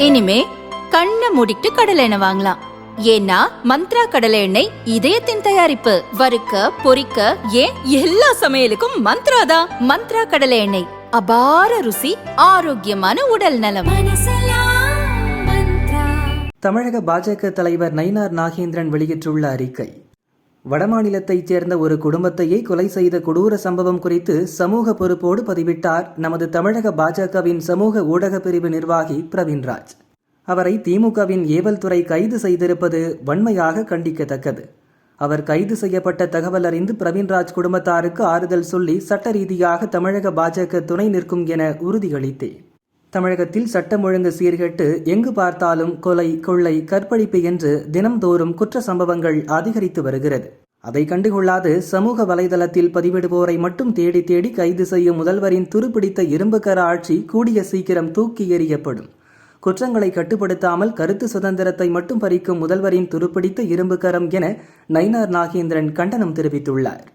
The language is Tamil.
இனிமே கண்ணை மூடிட்டு கடலை எண்ணெய் வாங்கலாம். ஏன்னா மந்த்ரா கடலை எண்ணெய் இதயத்தின் தயாரிப்பு. வறுக்க பொரிக்க ஏன் எல்லா சமையலுக்கும் மந்த்ரா தான். மந்த்ரா கடலை எண்ணெய், அபார ருசி, ஆரோக்கியமான உடல் நலம். தமிழக பாஜக தலைவர் நயினார் நாகேந்திரன் வெளியிட்டுள்ள அறிக்கை. வடமாநிலத்தைச் சேர்ந்த ஒரு குடும்பத்தையே கொலை செய்த கொடூர சம்பவம் குறித்து சமூக பொறுப்போடு பதிவிட்டார் நமது தமிழக பாஜகவின் சமூக ஊடக பிரிவு நிர்வாகி பிரவீன்ராஜ். அவரை திமுகவின் ஏவல் துறை கைது செய்திருப்பது வன்மையாக கண்டிக்கத்தக்கது. அவர் கைது செய்யப்பட்ட தகவல் அறிந்து பிரவீன்ராஜ் குடும்பத்தாருக்கு ஆறுதல் சொல்லி சட்ட ரீதியாக தமிழக பாஜக துணை நிற்கும் என உறுதியளித்தேன். தமிழகத்தில் சட்டம் ஒழுங்கு சீர்கெட்டு எங்கு பார்த்தாலும் கொலை, கொள்ளை, கற்பழிப்பு என்று தினம்தோறும் குற்ற சம்பவங்கள் அதிகரித்து வருகிறது. அதை கண்டுகொள்ளாது சமூக வலைதளத்தில் பதிவிடுவோரை மட்டும் தேடி தேடி கைது செய்யும் முதல்வரின் துருப்பிடித்த இரும்புக்கர ஆட்சி கூடிய சீக்கிரம் தூக்கி எறியப்படும். குற்றங்களை கட்டுப்படுத்தாமல் கருத்து சுதந்திரத்தை மட்டும் பறிக்கும் முதல்வரின் துருப்பிடித்த இரும்புக்கரம் என நயினார் நாகேந்திரன் கண்டனம் தெரிவித்துள்ளார்.